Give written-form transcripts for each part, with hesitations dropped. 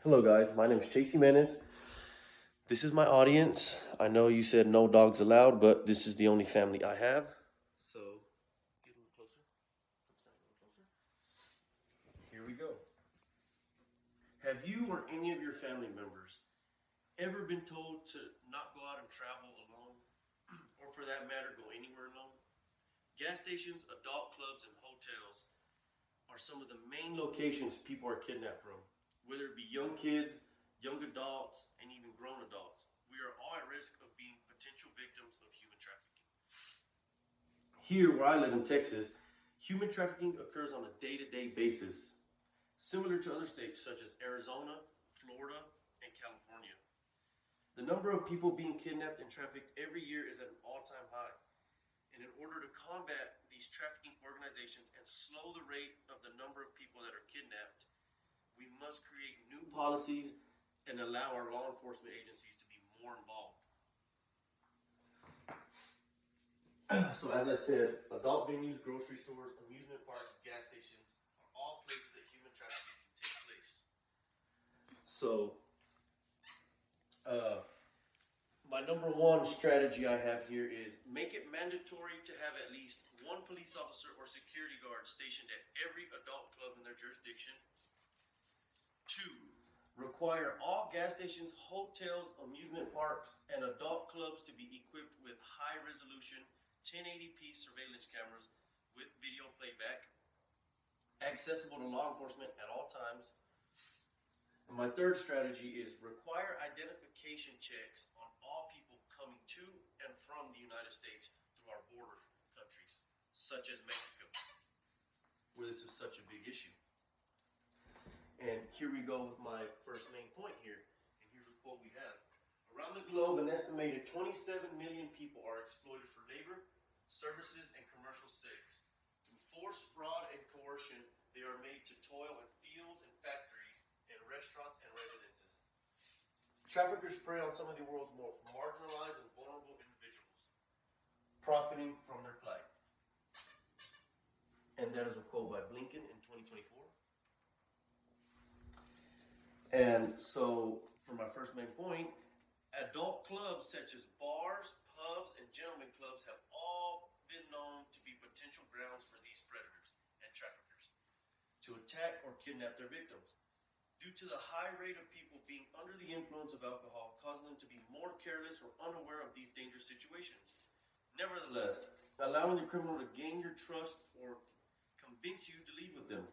Hello, guys. My name is Chasey Menace. This is my audience. I know you said no dogs allowed, but this is the only family I have. So, get a little closer. Stand a little closer. Here we go. Have you or any of your family members ever been told to not go out and travel alone, or for that matter, go anywhere alone? Gas stations, adult clubs, and hotels are some of the main locations people are kidnapped from, whether it be young kids, young adults, and even grown adults. We are all at risk of being potential victims of human trafficking. Here, where I live in Texas, human trafficking occurs on a day-to-day basis, similar to other states such as Arizona, Florida, and California. The number of people being kidnapped and trafficked every year is at an all-time high. And in order to combat these trafficking organizations and slow the rate of the number of people that are kidnapped, we must create new policies and allow our law enforcement agencies to be more involved. So as I said, adult venues, grocery stores, amusement parks, gas stations are all places that human trafficking can take place. So my number one strategy I have here is make it mandatory to have at least one police officer or security guard stationed at every adult club in their jurisdiction. 2, require all gas stations, hotels, amusement parks, and adult clubs to be equipped with high-resolution 1080p surveillance cameras with video playback, accessible to law enforcement at all times. And my third strategy is require identification checks on all people coming to and from the United States through our border countries, such as Mexico, where this is such a big issue. And here we go with my first main point here. And here's a quote we have. Around the globe, an estimated 27 million people are exploited for labor, services, and commercial sex. Through force, fraud, and coercion, they are made to toil in fields and factories, in restaurants and residences. Traffickers prey on some of the world's most marginalized and vulnerable individuals, profiting from their plight. And that is a quote by Blinken in 2024. And so, for my first main point, adult clubs such as bars, pubs, and gentlemen clubs have all been known to be potential grounds for these predators and traffickers to attack or kidnap their victims. Due to the high rate of people being under the influence of alcohol, causing them to be more careless or unaware of these dangerous situations. Nevertheless, allowing the criminal to gain your trust or convince you to leave with them.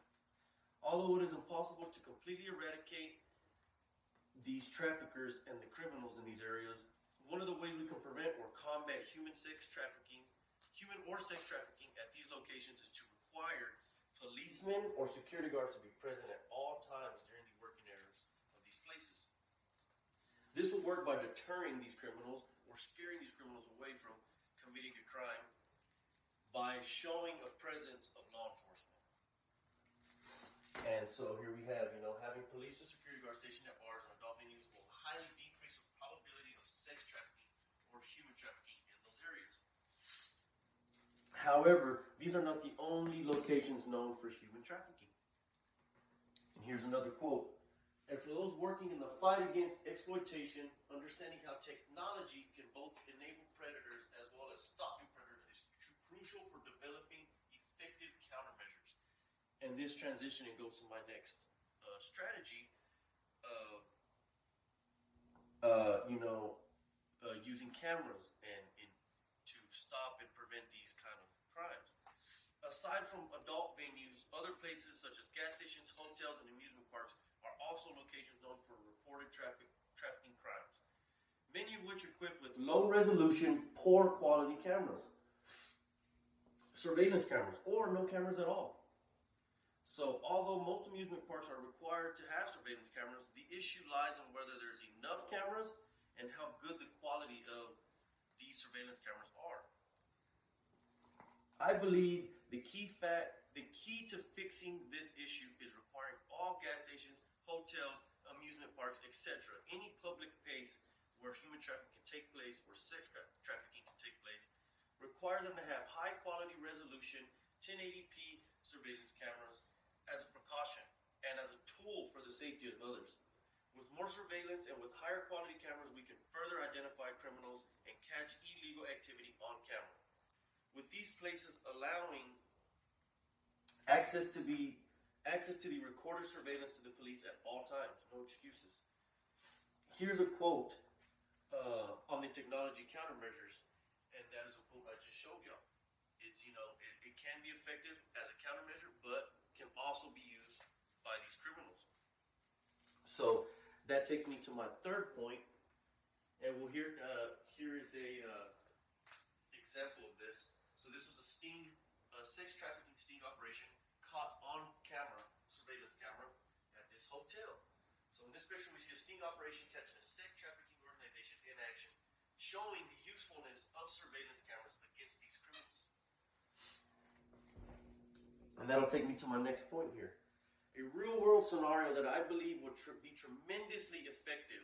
Although it is impossible to completely eradicate these traffickers and the criminals in these areas, one of the ways we can prevent or combat human or sex trafficking at these locations is to require policemen or security guards to be present at all times during the working hours of these places. This will work by deterring these criminals or scaring these criminals away from committing a crime by showing a presence of law enforcement. And so here we have, having police or security guards stationed at bars and adult venues will highly decrease the probability of sex trafficking or human trafficking in those areas. However, these are not the only locations known for human trafficking. And here's another quote. And for those working in the fight against exploitation, understanding how technology can both enable predators as well as stopping predators is crucial for developing effective countermeasures. And this transitioning goes to my next strategy of, using cameras to stop and prevent these kind of crimes. Aside from adult venues, other places such as gas stations, hotels, and amusement parks are also locations known for reported trafficking crimes, many of which are equipped with low-resolution, poor-quality cameras, surveillance cameras, or no cameras at all. So, although most amusement parks are required to have surveillance cameras, the issue lies in whether there's enough cameras and how good the quality of these surveillance cameras are. I believe the key to fixing this issue is requiring all gas stations, hotels, amusement parks, etc., any public place where human trafficking can take place or sex trafficking can take place, require them to have high-quality resolution 1080p surveillance cameras as a precaution and as a tool for the safety of others. With more surveillance and with higher quality cameras, we can further identify criminals and catch illegal activity on camera. With these places allowing access to the recorded surveillance to the police at all times, no excuses. Here's a quote on the technology countermeasures, and that is a quote I just showed y'all. It's it can be effective as a countermeasure, but can also be used by these criminals. So that takes me to my third point, and here is a example of this. So this was a sex trafficking sting operation caught on camera, surveillance camera, at this hotel. So in this picture, we see a sting operation catching a sex trafficking organization in action, showing the usefulness of surveillance cameras against these criminals. And that'll take me to my next point here. A real-world scenario that I believe would be tremendously effective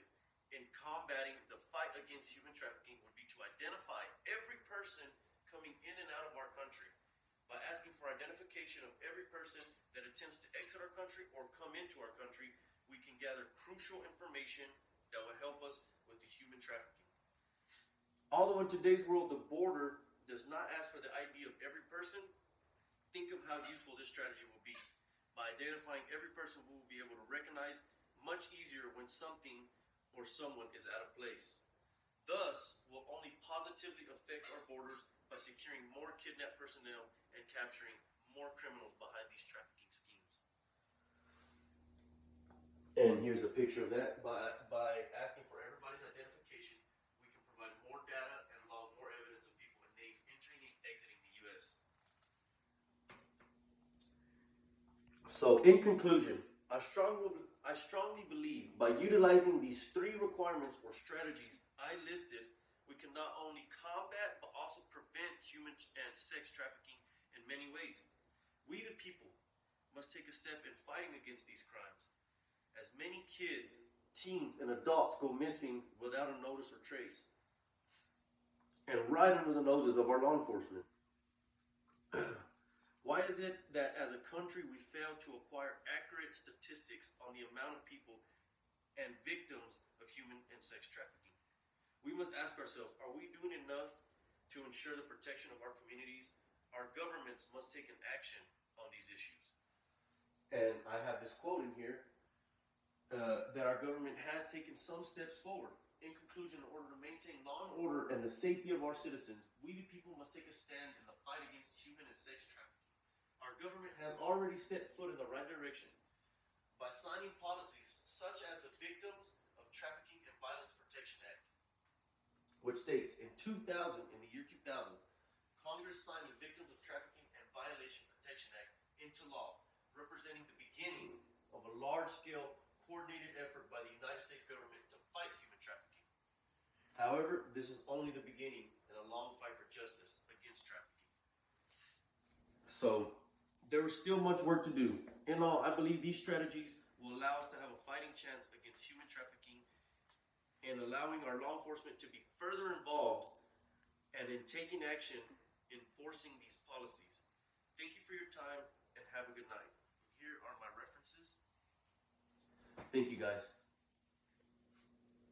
in combating the fight against human trafficking would be to identify every person coming in and out of our country. By asking for identification of every person that attempts to exit our country or come into our country, we can gather crucial information that will help us with the human trafficking. Although in today's world the border does not ask for the ID of every person, think of how useful this strategy will be. By identifying every person, we will be able to recognize much easier when something or someone is out of place. Thus, will only positively affect our borders by securing more kidnapped personnel and capturing more criminals behind these trafficking schemes. And here's a picture of that. By asking for everybody's identification, we can provide more data and log more evidence of people and names entering and exiting the U.S. So, in conclusion, I strongly believe by utilizing these three requirements or strategies I listed, we can not only combat but also prevent human and sex trafficking in many ways. We, the people, must take a step in fighting against these crimes, as many kids, teens, and adults go missing without a notice or trace, and right under the noses of our law enforcement. Why is it that as a country we fail to acquire accurate statistics on the amount of people and victims of human and sex trafficking? We must ask ourselves, are we doing enough to ensure the protection of our communities? Our governments must take an action on these issues. And I have this quote in here that our government has taken some steps forward. In conclusion, in order to maintain law and order and the safety of our citizens, we the people must take a stand in the fight against human and sex trafficking. Our government has already set foot in the right direction by signing policies such as the Victims of Trafficking and Violence Protection Act, which states in the year 2000, Congress signed the Victims of Trafficking and Violation Protection Act into law, representing the beginning of a large-scale coordinated effort by the United States government to fight human trafficking. However, this is only the beginning in a long fight for justice against trafficking. So, there is still much work to do. In all, I believe these strategies will allow us to have a fighting chance against human trafficking and allowing our law enforcement to be further involved and in taking action enforcing these policies. Thank you for your time and have a good night. Here are my references. Thank you, guys.